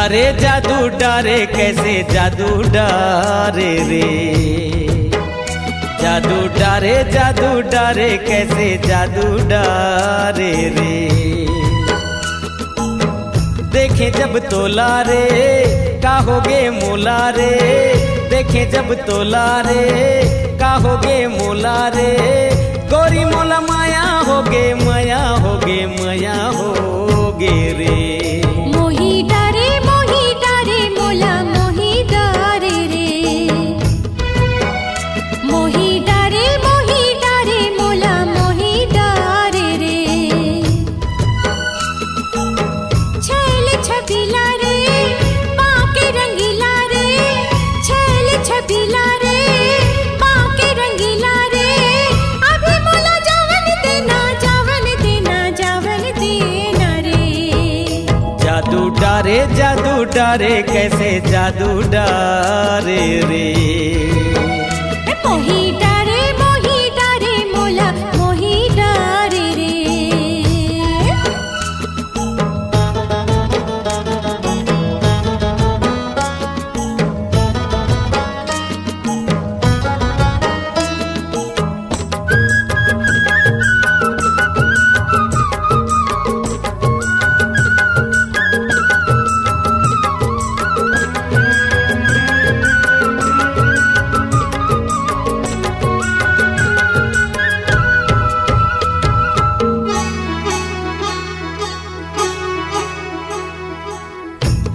डारे जादू डारे कैसे जादू डारे रे, जादू डारे कैसे जादू डारे रे। देखे जब तोला रे काहोगे मोला रे, देखे जब तोला रे काहोगे मोला रे। गोरी मोला माया होगे माया होगे माया होगे रे। मोही डारे मोला मोही डारे रे, मोही डारे मोला मोही डारे रे। छैल छबीला रे बाके रंगीला रे, छैल छबीला रे बाके रंगीला रे। अभी मोला जावन देना जावन देना जावन देना रे। जादू डारे कैसे जादू डारे रे। मोही डारे मोला मोही डारे रे।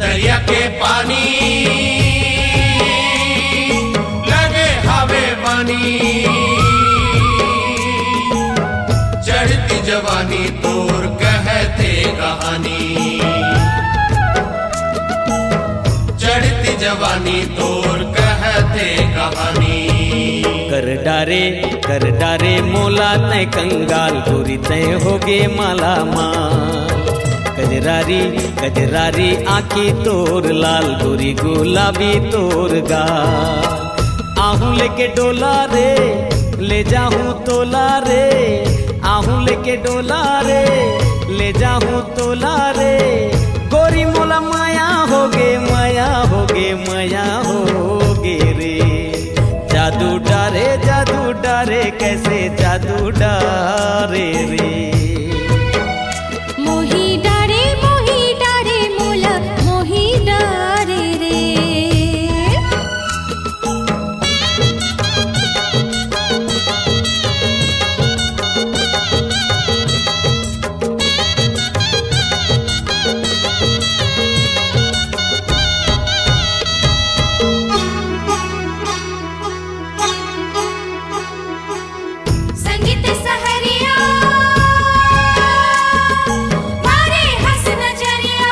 दरिया के पानी लगे हवे पानी, चढ़ती जवानी तोर कहते कहानी, चढ़ती जवानी तोर कहते कहानी। कर डारे मोला तय कंगाल गोरी तय होगे माला माल। कजरारी आँखी तोर लाल गोरी गुलाबी तोर गाल। आहूँ लेके डोला रे ले जाहूँ तोला रे, आहूँ लेके डोला रे ले जाहूँ तोला रे। गोरी मोला माया होगे माया होगे माया होगे रे। जादू डारे कैसे जादू डारे रे। मोही डारे मोला मोही डारे रे। संगीत सहरिया मारे हंस नजरिया,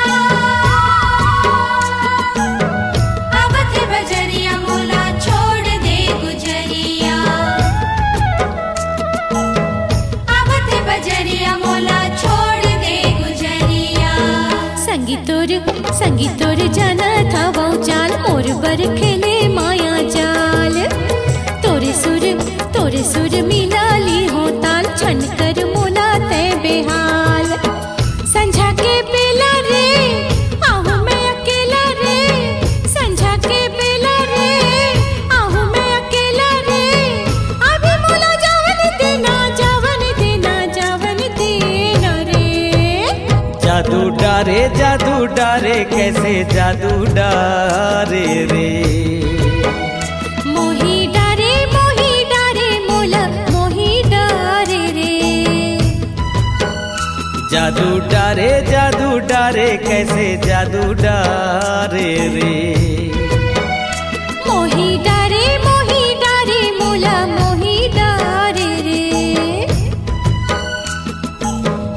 अवध बजरिया मोला छोड़ दे गुजरिया, अवध बजरिया मोला छोड़ दे गुजरिया। संगीतोर जाना था वो जाल मोर बर खेले माया जाल। तोरे सुर मिलाली हो ताल छन कर मोला ते बेहाल। संझा के बेला रे आहूँ मैं अकेला रे, संझा के बेला रे आहूँ मैं अकेला रे। अभी मोला जावन देना जावन देना जावन देना रे। जादू डारे कैसे जादू डारे रे। मोही डारे मोला मोही डारे रे। जादू डारे कैसे जादू डारे रे। मोही डारे मोला मोही डारे रे।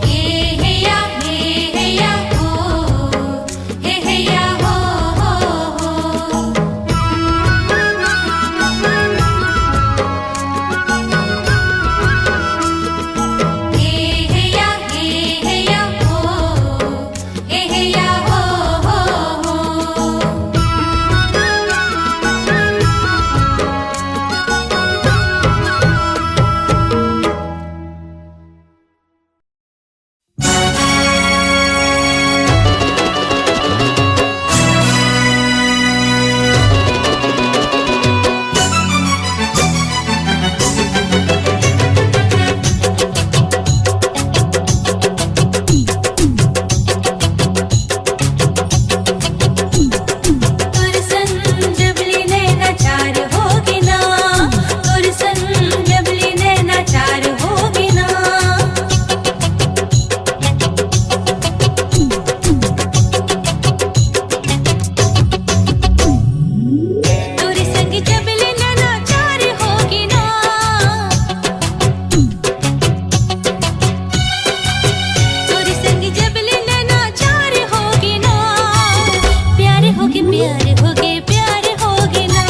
हे या हो, हे या हो हो। हे या हो, हे या हो हो। प्यार होगे प्यार होगे ना,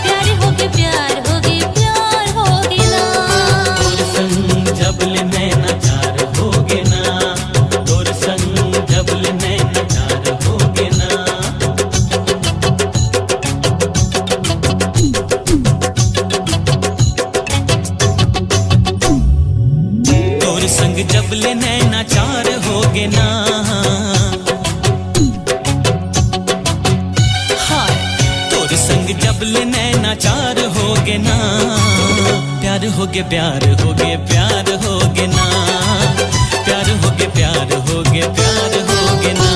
प्यार होगे प्यार होगे प्यार होगे ना। तोर संग जबले नैना चार होगे ना, तोर संग जबले नैना चार होगे ना। तोर संग जबले नैना चार होगे ना, हाय तोर संग जबले नैना चार होगे ना। प्यार होगे प्यार होगे प्यार होगे ना, प्यार होगे प्यार होगे प्यार होगे ना।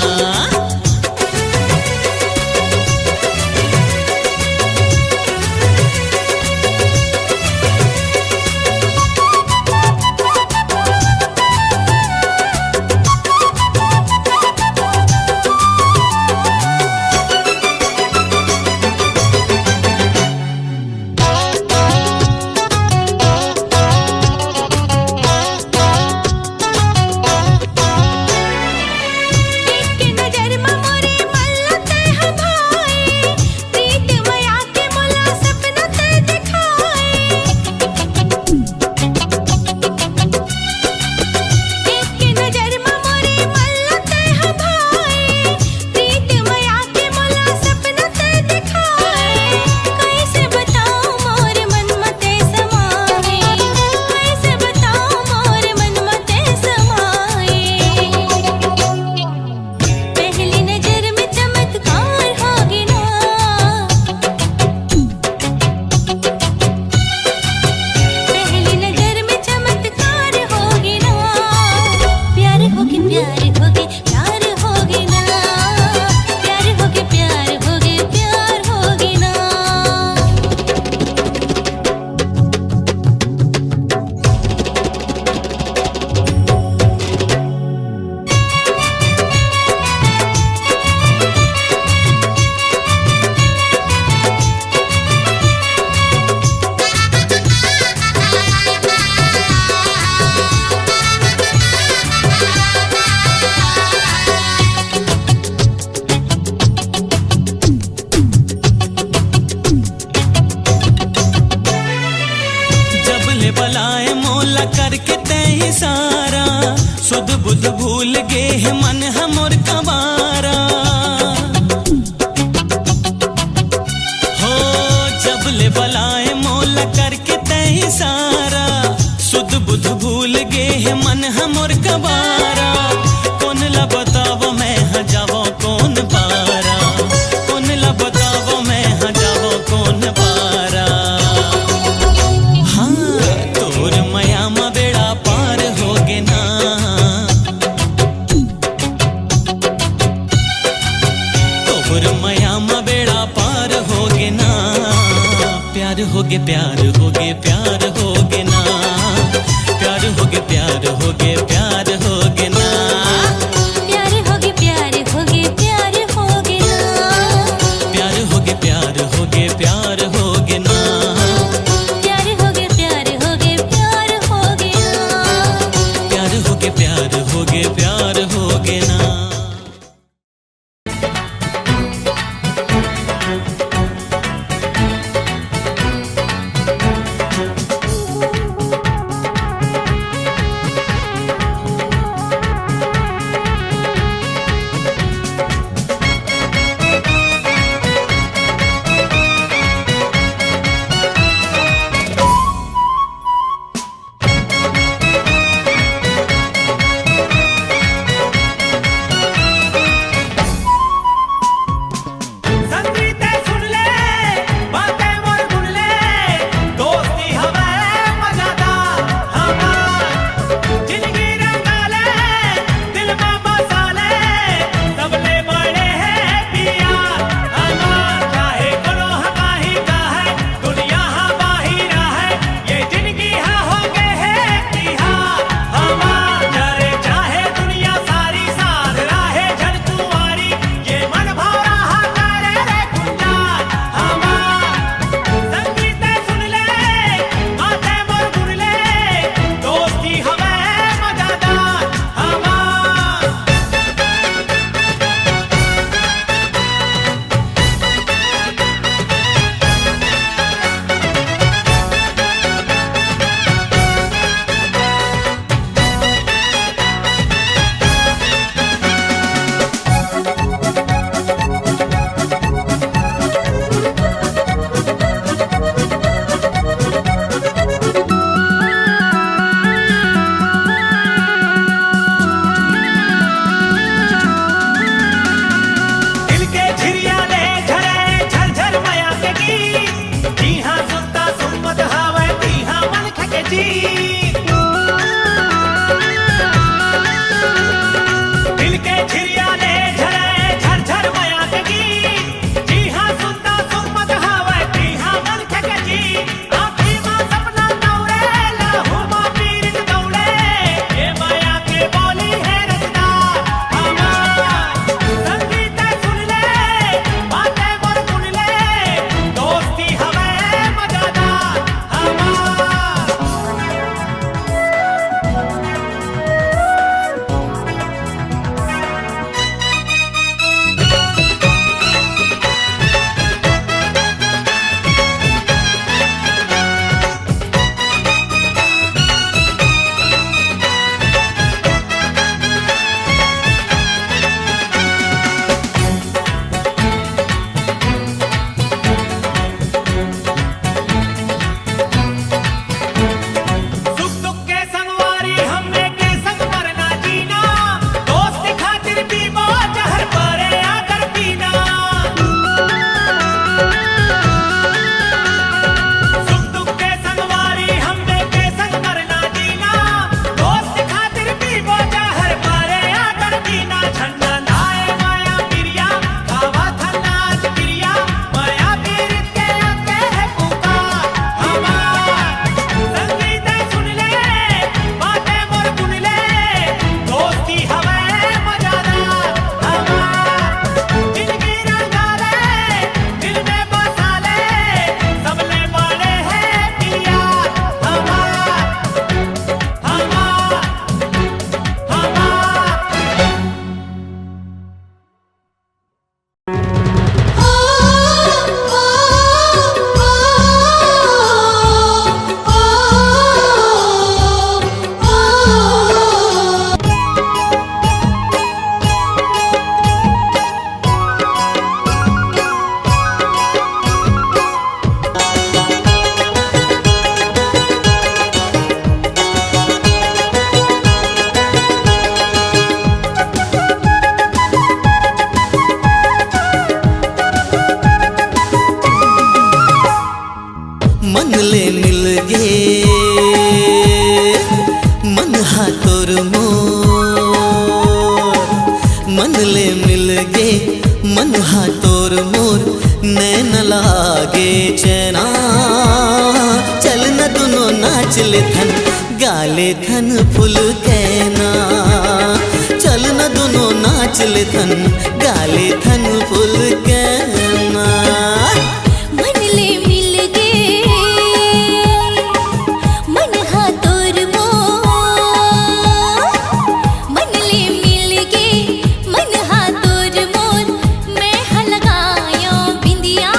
एक नजर में मोरे मल्ला ते हभाए, प्रीत मया के मोला सपना ते दिखाए। एक नजर में मोरे मल्ला ते हभाए, प्रीत मया के मोला सपना ते दिखाए। कैसे बताऊं मोर मन मते समाए, कैसे बताऊं मोर मन मते समाए। पहली नजर में चमत्कार होगे ना, पहली नजर में चमत्कार होगे ना। प्यार होगे प्यार होगे प्यार होगे ना, प्यार होगे प्यार होगे प्यार होगे ना। जबले बलाए मौला करके तय सारा, सुध बुध भूल गे है मन हमर कबारा। हो जबले बलाए मौला करके तय सारा, सुध बुध भूल गे है मन हमर कबारा। कौन ला बतावो मैं हाँ जावो कौन पारा, कौन ला बतावो मैं हाँ जावो कौन पारा। हाँ तोर मया मा बेड़ा पार होगे ना, तोर मया मा बेड़ा पार होगे ना। प्यार होगे प्यार होगे प्यार होगे ना, प्यार होगे प्यार होगे प्यार होगे ना। प्यार होगे प्यार होगे प्यार होगे ना, प्यार होगे प्यार होगे प्यार होगे ना। प्यार होगे प्यार होगे प्यार होगे ना। प्यार होगे प्यार होगे प्यार होगे ना। मन हा तोर मोर नैन लागे चैना चल न दोनों नाच ले थन गाले थन फुल कहना चल न दोनों नाच ले थन गाले थन फुल कहना मन ले मिल गे मन हा तोर मोर मन ले मिल गे मन हा तोर मोर मैं हा लगायो बिंदिया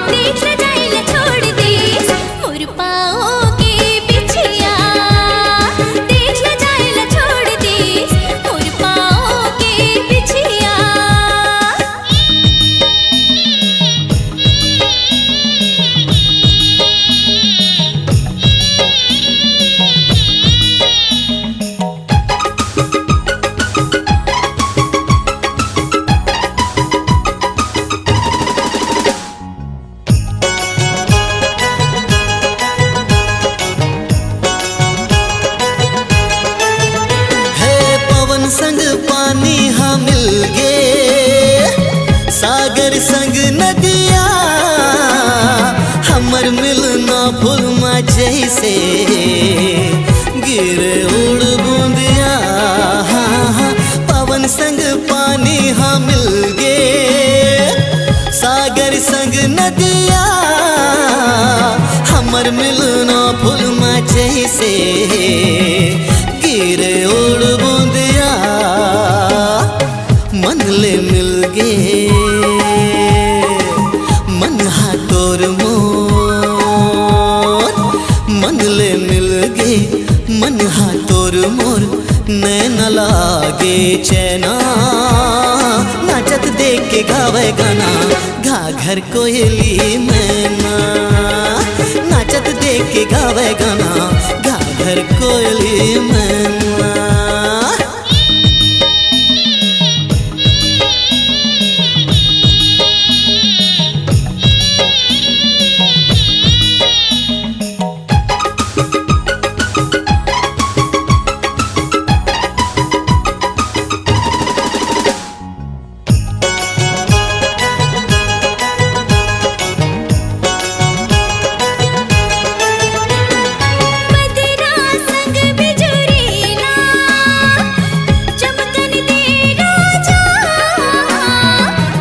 देख ले जाइल छोड़ दीस मोर पाओ के बिछिया देख ले जाइल छोड़ दीस मोर पाओ के बिछिया है पवन संग पानी हाँ मिल गे सागर संग नदिया हमर मिलना फुलमा जैसे गिरे उड़ बूंदिया पवन संग पानी हाँ मिल गे सागर संग नदिया हमर मिलना फुलमा जैसे गिरे उड़ बूंदिया मन ले मिल गे मन हा तोर मोर मन ले मिल गे मन हा तोर मोर नैन लागे चैना नाचत देख के गावे गाना घाघर कोयली मैना नाचत देख के गावे गाना घाघर कोयली मैना बदरा संग बिजुरीला चमकन दे राजा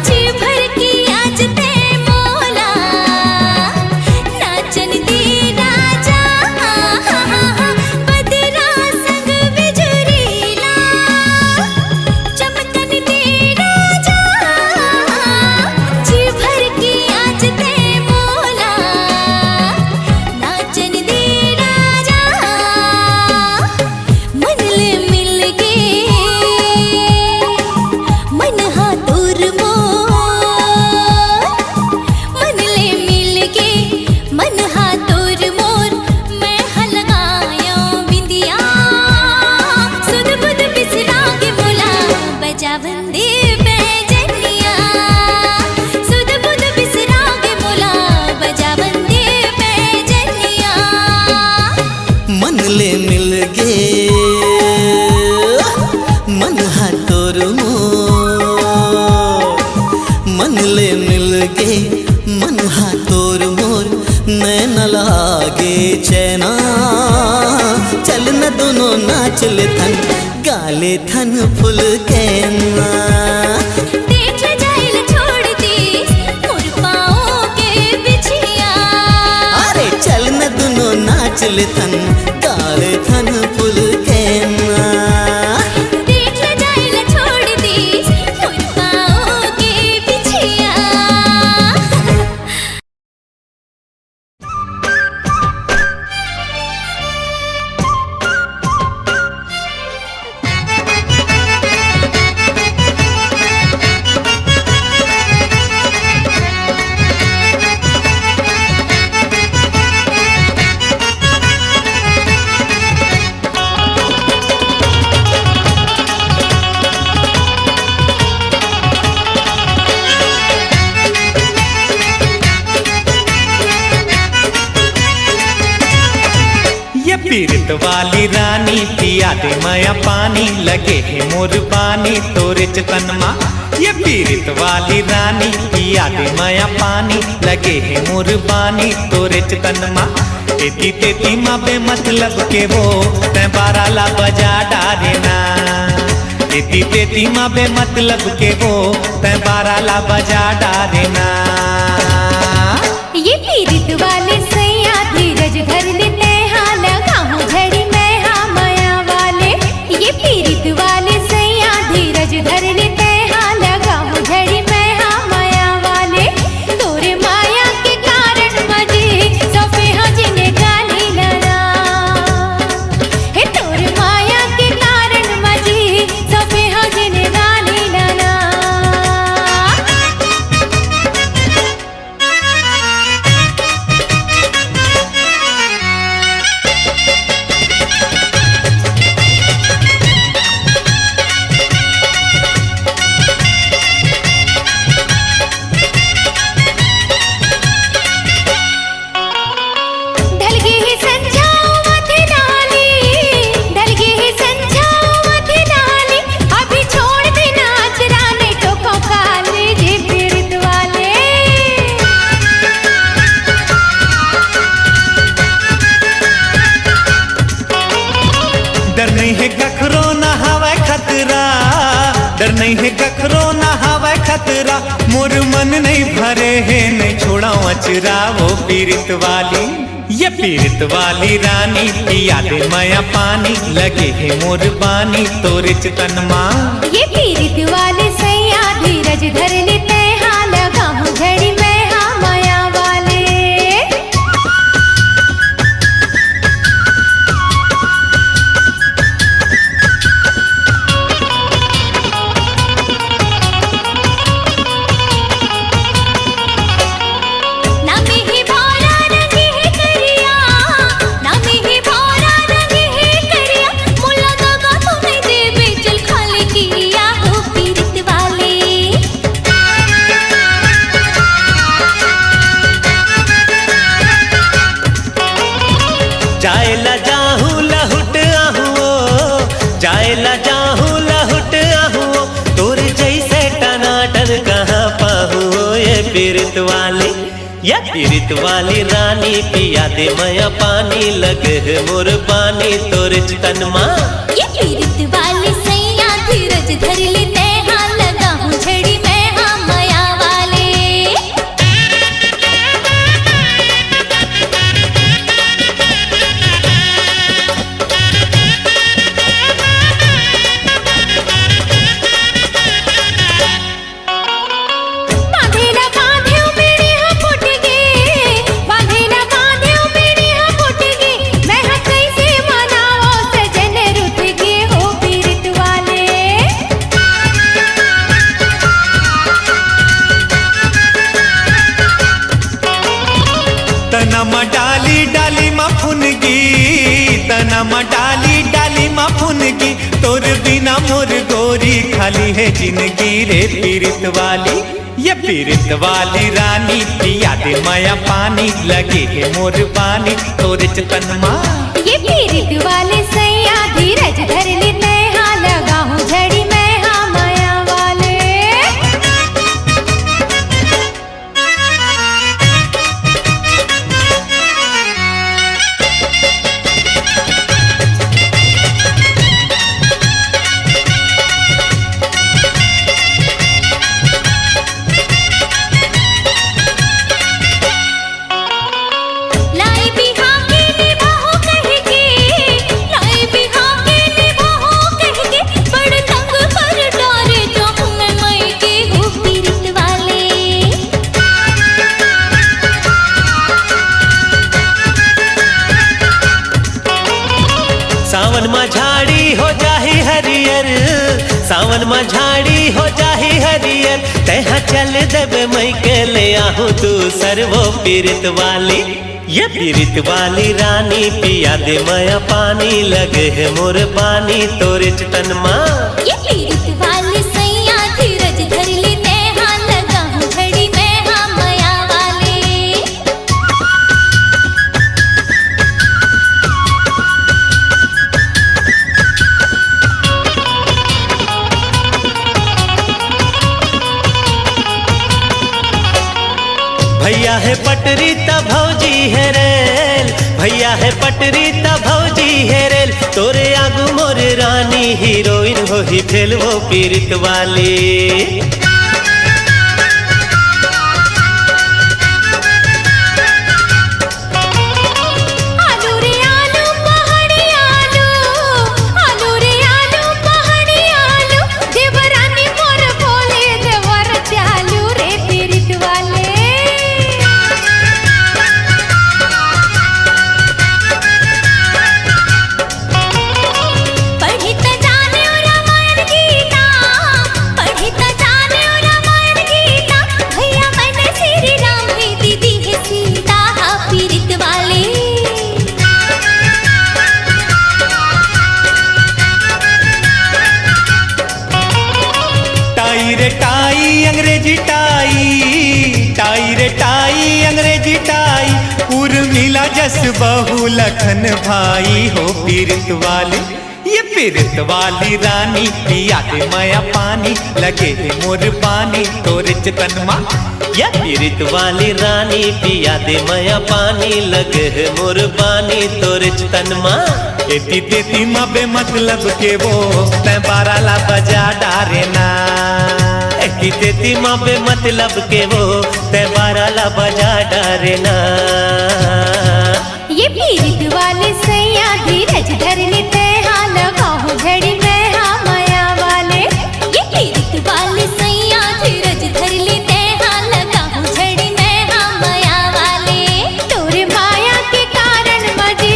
जी भर की आज ते मोला नाचन दे राजा बदरा संग बिजुरीला चमकन दे राजा जी भर की आज ते मोला नाचन दे राजा मन ले मिल गे मन हा तोर मोर मन ले मिल गे मन हा तोर मोर मैं हा लगायो बिंदिया सुध बुध बिसरा के मोला बजा बंदे पैजनिया सुध बुध बिसरा के मोला बजा बंदे पैजनिया मन ले मिल गे मन हा तोर मोर मन ले मिल गे मन हा तोर मोर नैन लागे चैना चल न दोनों नाच ले थन गाले थन फुल कहना देख ले जाइल छोड़ दीस मोर पाओ के बिछिया अरे चल न दोनों नाच ले थन गाले थन फुल कहना देख ले जाइल छोड़ दीस मोर पाओ के बिछिया पीरत वाली रानी पिया दे माया पानी लगे है मोर पानी तोरे चतन माँ। ये पीरत वाली रानी पिया दे माया पानी लगे है मोर पानी तोरे चतन माँ। एती तेती माँ बे मतलब के वो तै बारा ला बजा डारे ना। एती तेती माँ बे मतलब के वो तै बारा ला बजा डारे ना। ये पीरित वाले सैया धीरज धर लेते हाँ लगाऊं झड़ी मैं हाँ माया वाले। ये पीरित वाले सैया धीरज धर लेते हाँ लगाऊं झड़ी मैं हाँ माया वाले। तोरे माया के कारण मजे सफे हाँ जिन्हें गाली लड़ा। हे तोरे माया के कारण मजे सफे हाँ जिन्हें गाली लड़ा। डर नहीं है कखरो ना हवा खतरा, डर नहीं है कखरो ना हवा खतरा। मोर मन नहीं भरे है नहीं छोड़ा अचरा वो पीरित वाली। ये पीरित वाली रानी पिया दे माया पानी लगे है मोर बानी तोरे चतन माँ। ये पीरित वाले सैया धीरज धर लेते हाँ लगाऊं झड़ी मैं हाँ माया वाले। जाएला जाहू लहुट आहुओ, जाएला जाहू लहुट आहुओ। तोरे जैसे टनाटर कहाँ पाहुओ ये पीरित वाली। ये पीरित वाली रानी पिया दे माया पानी लगे है मोर पानी तोरे चतन माँ। ये पीरित वाले सैया धीरज धर लेते हाँ लगाऊं झड़ी मैं हाँ माया वाले। तनमा डाली डाली मफुनगी, तनमा डाली डाली मफुनगी। तोर बिना मोर गोरी खाली है जिंदगी रे पीरित वाली। ये पीरित वाली रानी पिया दे माया पानी लगे है मोर पानी तोरे चतन माँ। ये पीरित वाले सैया धीरज धर लेते हाँ लगाऊं झड़ी मैं हाँ माया वाले। लाई बिहा के निभाओ कह के, लाई बिहा के निभाओ कह के। बड़ तंग कर डारे जाऊं मैं मई के हो पीरित वाले। सावन में झाड़ी हो जाही हरियर, सावन में झाड़ी हो जाही हरियर। तैहा चल देवे मई के ले आहू दूसर वो पीरित वाली। ये पीरित वाली रानी पिया दे माया पानी लगे है मोर पानी तोरे चतन माँ। ये पीरित वाले सैया धीरज धर लेते हाँ लगाऊं झड़ी मैं हाँ माया वाले। भैया है पटरी त भौजी है रेल, भैया है पटरी त भौजी है रेल, तोरे आगू मोर रानी हीरोइन हो ही फेल वो पीरित वाली। अंग्रेजी टाई, टाई रे टाई अंग्रेजी टाई, उर्मिला जस बहू लखन भाई हो पीरित वाली। ये पीरित वाली रानी पिया दे माया पानी, लगे है मोर पानी तोरे चितन माँ। ये पीरित वाली रानी पिया दे माया पानी, लगे है मोर पानी तोरे चितन माँ। एती तेती माँ बे मतलब के वो तै बारा ला बजा डारे ना, एती तेती माँ बे मतलब के वो तै बारा ला बजा डारे ना। ये पीरित वाले सैया धीरज धर लेते हाँ लगाओ घड़ी में हाँ माया वाले। ये पीरित वाले सैया धीरज धर लेते हाँ लगाओ घड़ी में हाँ माया वाले। तोरे माया के कारण मजे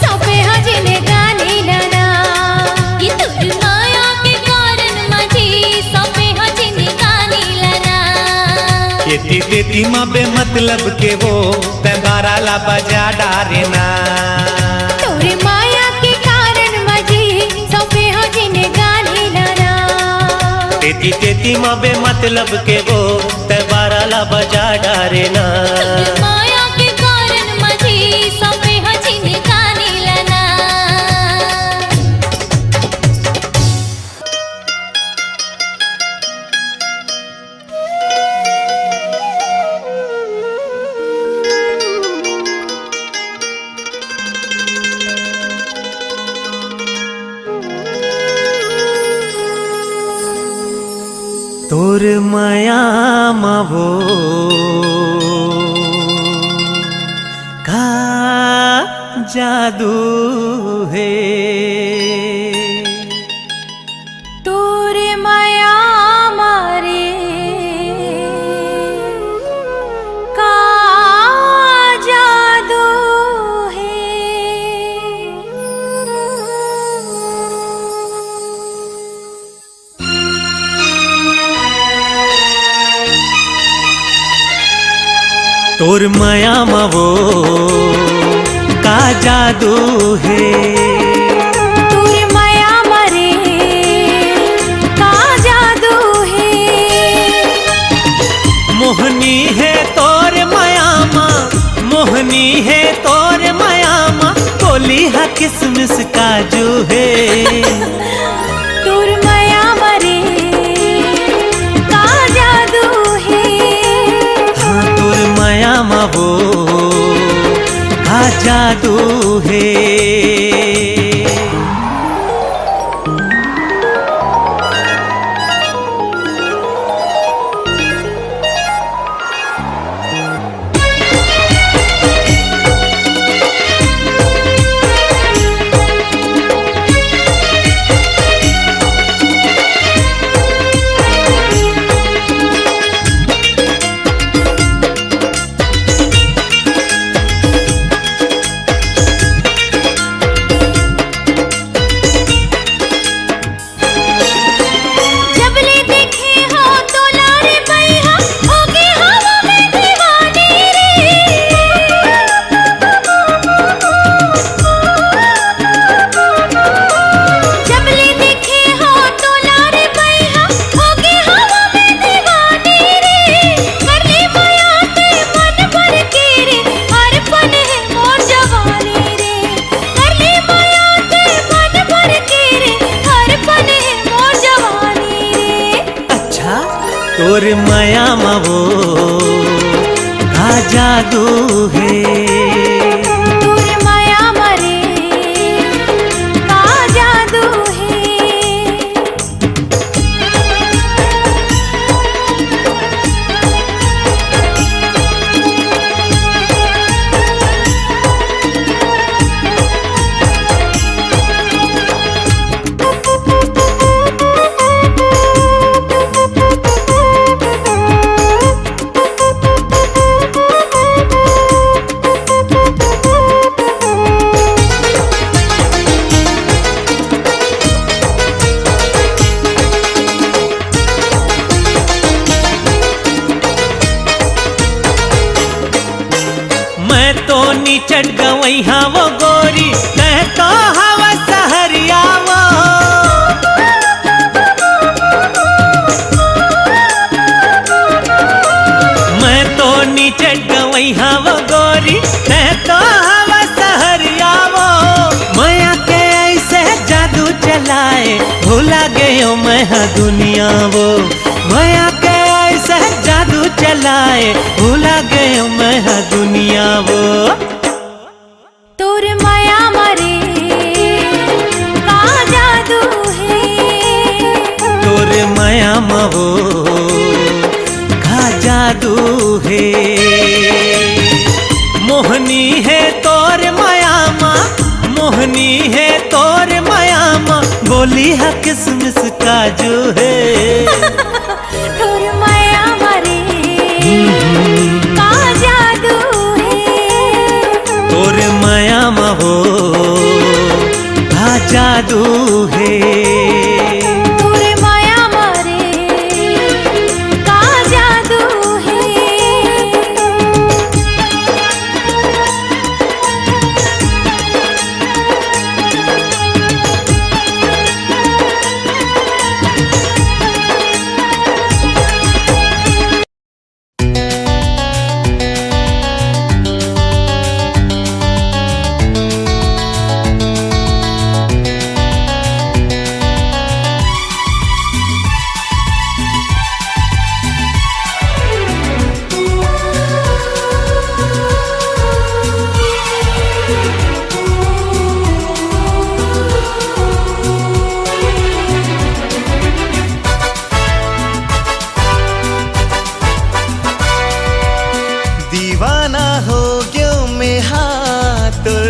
सौंपे हाँ जिन्हें गाने लाना, ये तोरे माया के कारण मजे सौंपे हाँ जिन्हें गाने लाना। एती तेती माँ बे मतलब के वो तै बारा ला बजा डारे ना, तोरे माया के कारण मजे सौंपे हो जिन्हें गाने लाना। तेती तेती माँ बे मतलब के वो तै बारा ला बजा डारे ना, तोरे माया के कारण मजे सौंपे हो जिन्हें गाने लाना। तोर माया मावो का जादू है, तोरे माया मारे का जादू है। तोर माया मावो का जादू है, तोरे माया मारे का जादू है। मोहनी है तोर माया माँ, मोहनी है तोर माया माँ, बोली हा किसमिस काजू है। तोरे माया मारे का जादू है। हाँ तोर माया मावो का जादू है। तोर माया मावो का जादू है। तोर माया मरे का जादू है। मैं तो नीचट गवई हाँ वो गोरी, कह तो हवा सहरिया वो। मैं तो नीचट गवई हाँ वो गोरी, कह तो हवा सहरिया वो। माया के ऐसे जादू चलाए, भूला गयो मैं हाँ दुनिया वो। माया के ऐसे जादू चलाए, भूला गयो मैं हाँ दुनिया वो। तोर माया मरे का जादू है। तोर माया मवो का जादू है। मोहनी है तोर माया माँ, मोहनी है तोर माया माँ, बोली है किसमिस काजू है। तोर माया मरे का जादू है। तोर माया मवो का जादू है। तोर माया मरे का जादू है। दीवाना हो क्यों मैं हाथुर,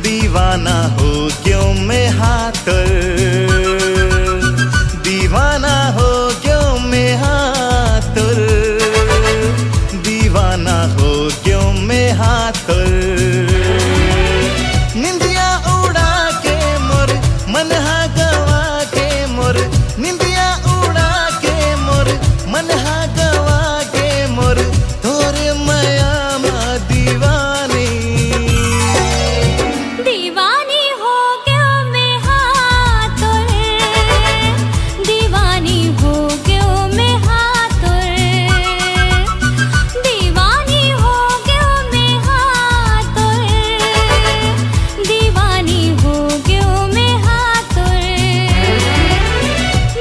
दीवाना हो क्यों मैं हाथुर, दीवाना हो क्यों मैं हाथुर, दीवाना हो क्यों मैं हाथुर। निंदिया उड़ा के मोर मन हा गवा के मोर, निंदिया उड़ा के मोर मन हा गवा के मोर, तोरे माया मा दीवानी। दीवानी हो गयो मैं हाथुर, दीवानी हो गयो मैं हाथुर, दीवानी हो गयो मैं हाथुर, दीवानी हो गयो मैं हाथुर।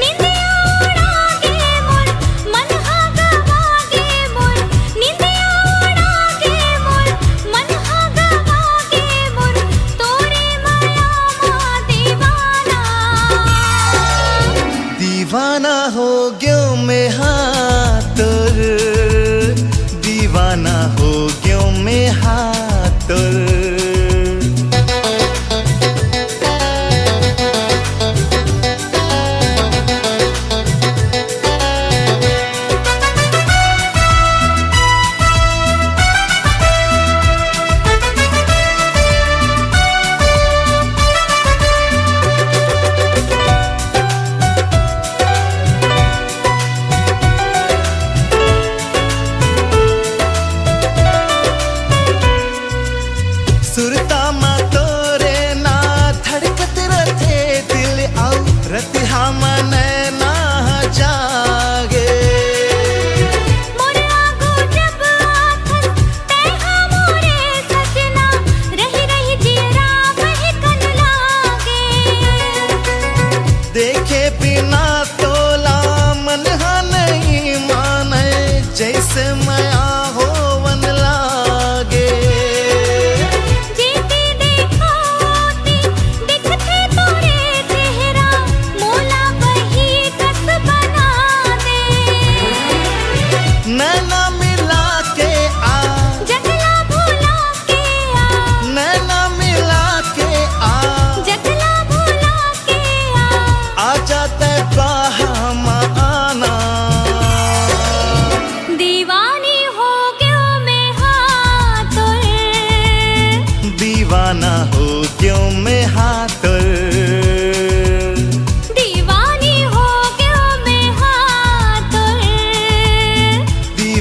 निंदिया उड़ा के मोर मन हा गवा के मोर, निंदिया उड़ा के मोर मन हा गवा के मोर, तोरे माया मा दीवाना। दीवाना हो क्यों मैं हाथुर, दीवाना हो क्यों मैं हाथुर। सुरता मा तोरे ना धड़कत रथे दिल आउ, रतिहा मन ना जागे। मोर आगो जब आथन तेहा मोरे सजना, रही रही जियरा महकन लागे। देखे बिना तोला मन हा नहीं माने, जैसे माया हो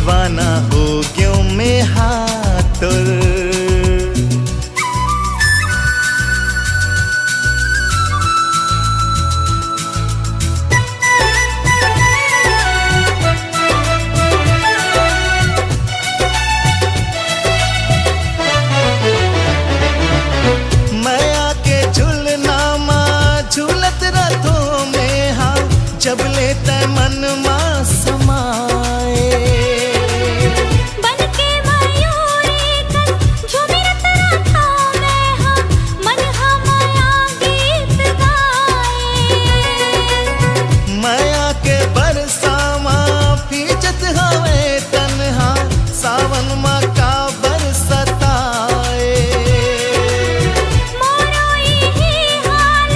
दीवाना हो क्यों मैं हातुर। मैं आके झूलना माँ झूलत रथों में हाँ जब लेते मन माँ समाए। बन के मयूरी कन झूमिरत रातों में हाँ मन हमाया गीत गाए। मैं आके बरसा माँ फीजत हवे तन्हा सावन माँ का बरसताए। मोरो यही हाल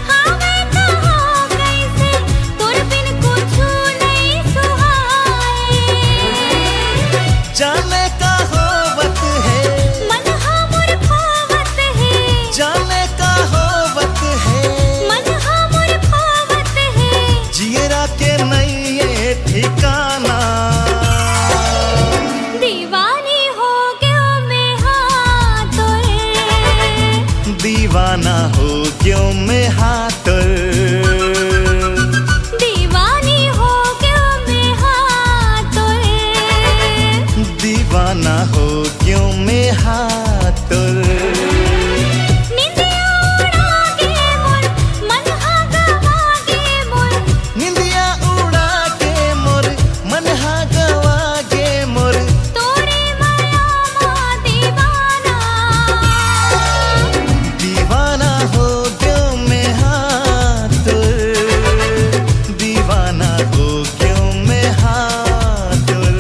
हमें कहो कैसे तुर बिन कुछु नहीं सुहाए। जाने का होवत है मन हमर खोवत है, जाने का होवत है मन हमर खोवत है। जियरा के नहीं ये ठिकाना। दीवानी हो गयो मैं हातुर, दीवाना हो क्यों मैं हातुर। दीवानी हो गयो मैं हातुर। दीवाना हो क्यों मैं हातुर। निंदिया उड़ा के मोर मन हा गवा गे मोर। निंदिया उड़ा के मोर मन हा गवा गे मोर। तोरे माया माँ दीवाना, दीवाना हो क्यों मैं हातुर। दीवाना हो क्यों मैं हातुर।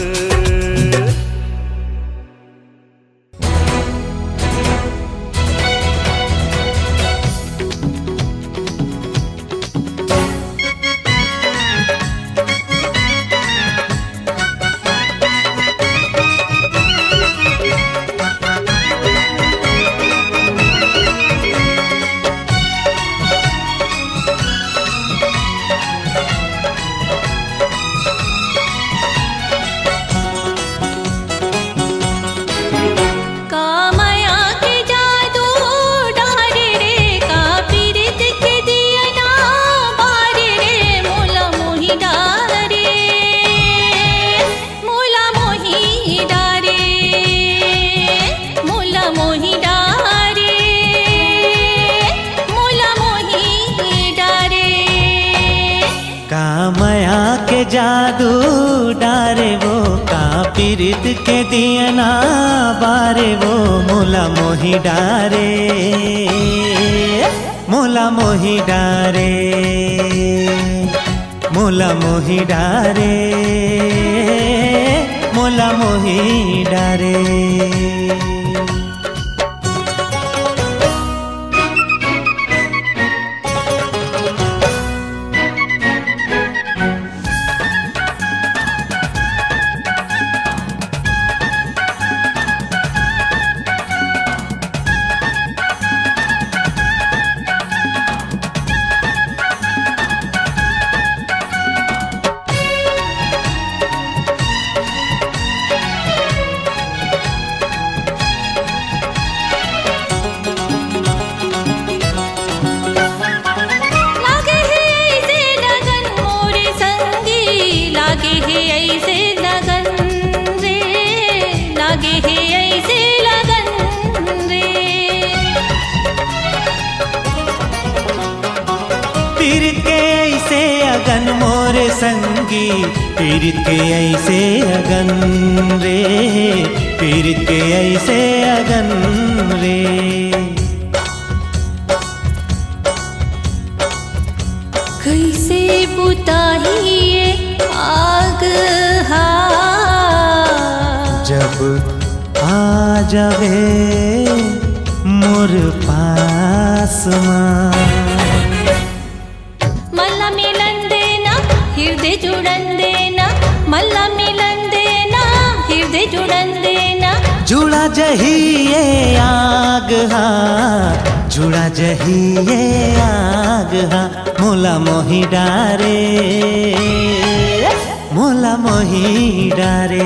का माया के जादू डारे रे, का पीरित के दिया ना बारे रे। मोला मोही डारे, मोला मोही डारे, मोला मोही डारे, मोला मोही डारे। का माया के जादू डारे वो का पीरित के दियना बारे वो मोला मोही डारे, मोला मोही डारे, मोला मोही डारे, मोला मोही डारे। लागे है ऐसे लगन मोरे संगी, लागे है ऐसे लगन रे, लागे है ऐसे लगन रे। पीरित के ऐसे अगन मोरे संगी, पीरित के ऐसे अगन रे, पीरित के ऐसे अगन रे। कैसे बुताहिए आग हा, जब आ जावे मोर पास माँ। मल्ला मिलन देना हृदय जुड़न देना, मल्ला मिलन देना हृदय जुड़न देना। जुड़ा जही ये आग हा, जुड़ा जही ये आग हा। मोला मोही डारे, मोला मोही डारे।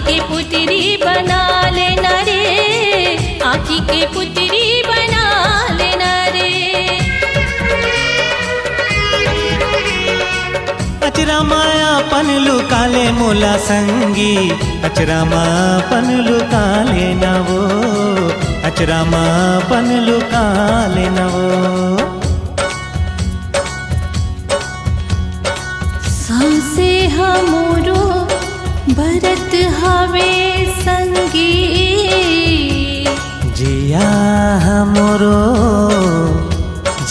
के पुत्री बना लेना रे, आँखी के पुत्री बना लेना रे। अचरा माया पन लुकाले मोला संगी, अचरा माया पन लुकाले नवो, अचरा माया पन लुकाले नवो। सांसे हमरो भरत हवे संगी, जिया हमरो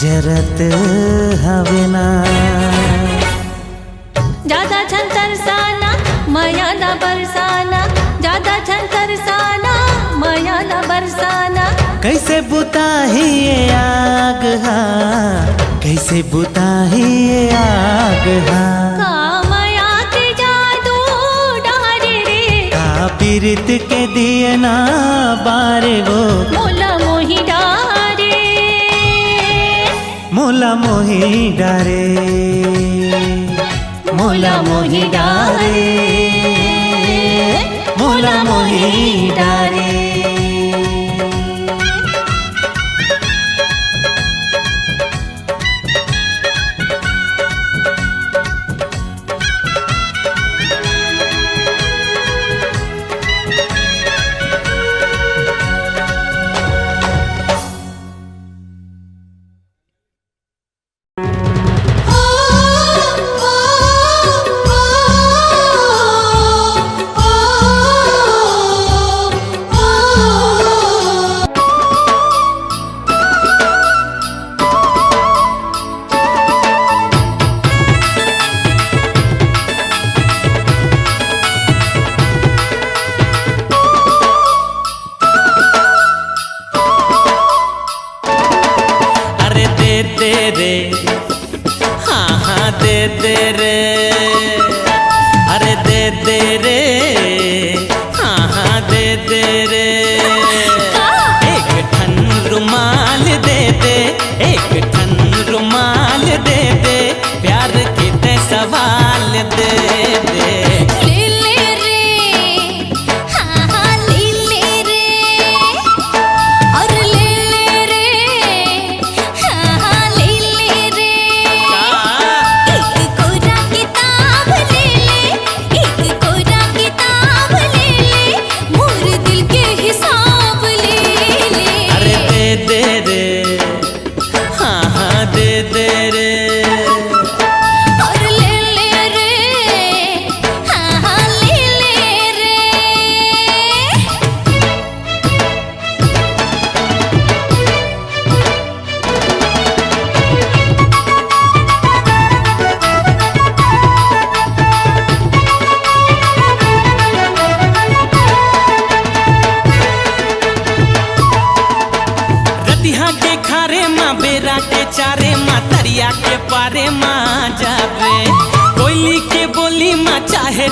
जरत हवे ना। ज्यादा छन तरसाना माया ना बरसाना, ज्यादा छन तरसाना माया ना बरसाना। कैसे बुताही ये आग हा, कैसे बुताही ये आग हा। का माया के जादू डारे रे, का पीरित के दिए ना बारे वो, मोला मोही डारे, मोला मोही डारे, मोला मोही डारे, मोला मोही डारे।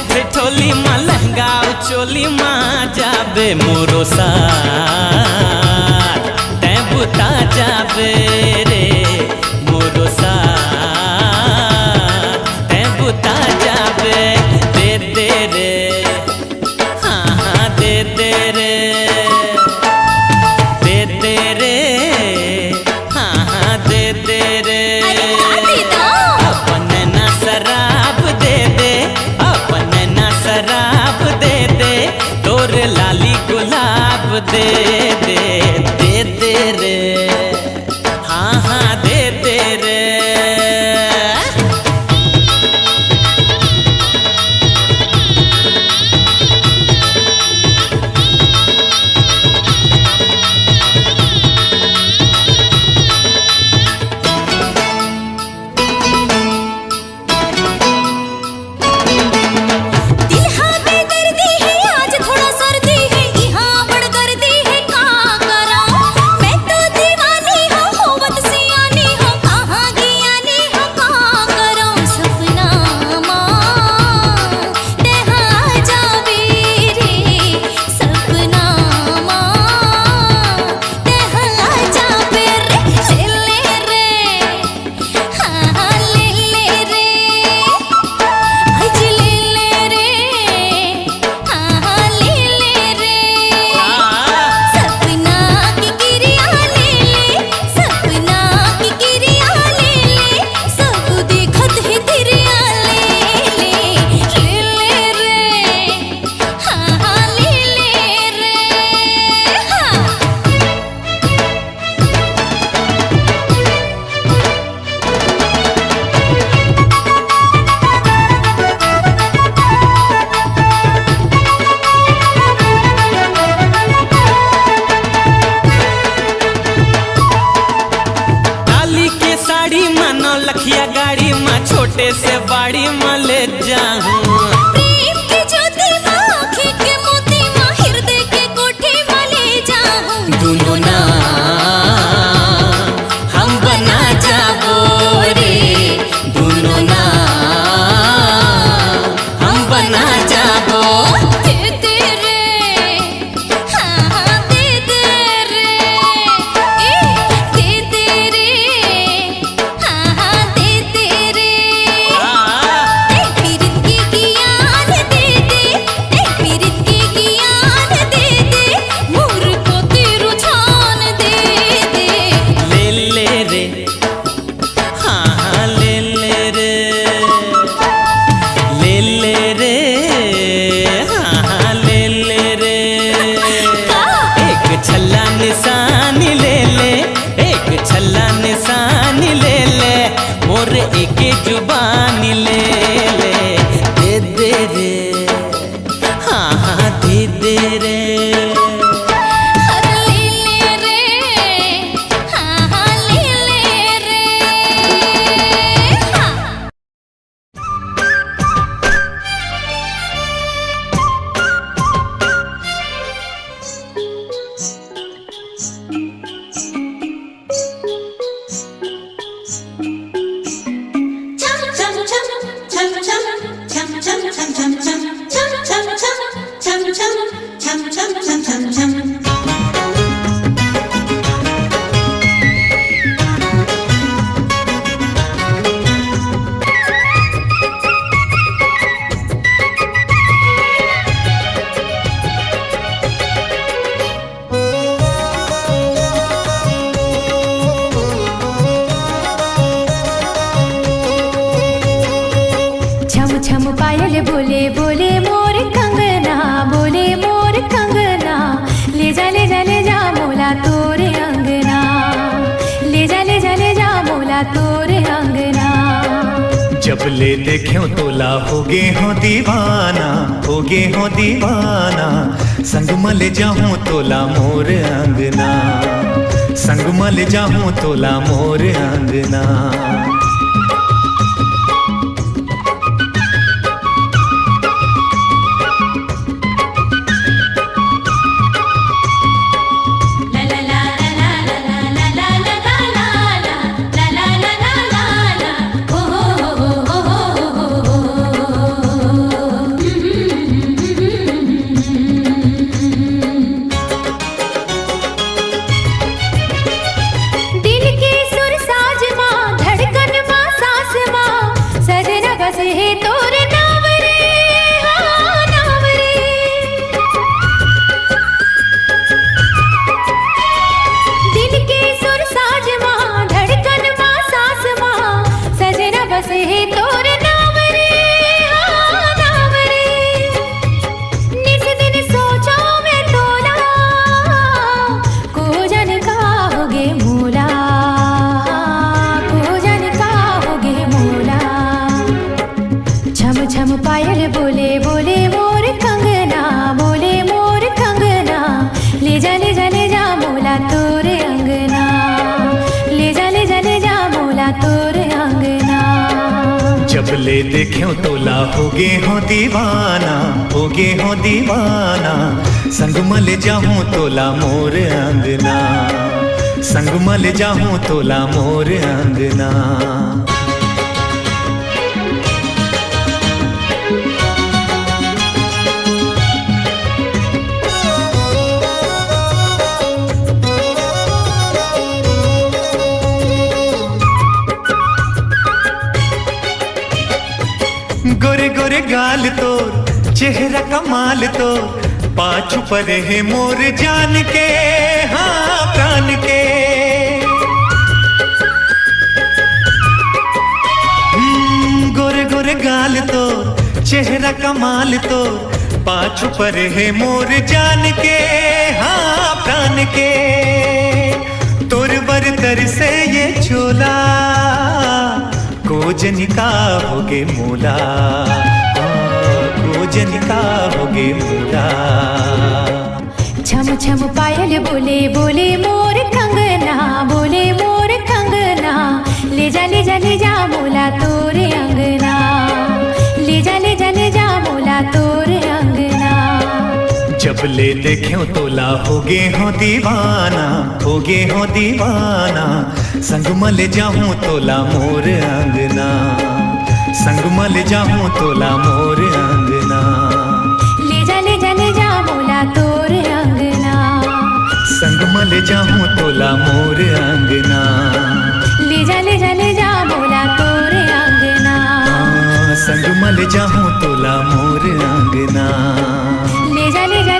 ठेठोली माँ लहंगा चोली माँ जाबे मोरो साथ तै बुता जाबे रे मोरो साथ तै बुता जाबे दे दे रे हाँ हाँ दे दे रे दे दे रे हाँ हाँ दे दे रे अपन ना शराब दे दे शराब दे दे तोर लाली गुलाब दे दे दे दे रे हाँ हाँ दे दे रे दिल हाँ बेदर्दी है आज थोड़ा सर्दी है यहाँ बड़ गर्दी है। पायल बोले बोले मोर कंगना, बोले मोर कंगना, ले जा ले जा ले जा मोला तोरे अंगना, ले जा ले जा ले जा मोला तोरे अंगना। जब ले देख्यो तोला होगे हो दीवाना, होगे हो दीवाना, संग मल जाऊं तोला मोर अंगना, संग मल जाऊं तोला मोर अंगना। पायल बोले बोले मोर कंगना, बोले मोर कंगना, ले जा ले जा ले जा मोला तोरे अंगना, ले जा ले जा ले जा मोला तोरे अंगना। जब ले देख्यो तोला होगे हो दीवाना, होगे हो दीवाना, संग मल जाऊं तोला मोर अंगना, संग मल जाऊं तोला मोर अंगना। गोरे गोरे गाल तोर, चेहरा कमाल तोर, पाछू पर है मोर जान के, हाँ प्राण के। गोरे गोरे गाल तोर, चेहरा कमाल तोर, पाछू पर है मोर जान के, हाँ प्राण के। तोर बरतर से ये चोला कोजनिका होगे मोला, कोजनिका होगे मोला। छम छम पायल बोले बोले मोर कंगना, बोले मोर कंगना, ले जा ले जा ले जा मोला तोरे अंगना, ले जा ले जा ले जा मोला तोरे अंगना। जब ले देख्यो तोला होगे हो दीवाना, होगे हो दीवाना, संग मल जाऊं तोला मोर अंगना, संग मल जाऊं तोला मोर अंगना। ले जा ले जा ले जा मोला तोरे अंगना, संग मल जाऊं तोला मोर अंगना, ले जा ले जा ले जा मोला तोरे अंगना, संग मल जाऊं तोला मोर अंगना, ले जा ले जा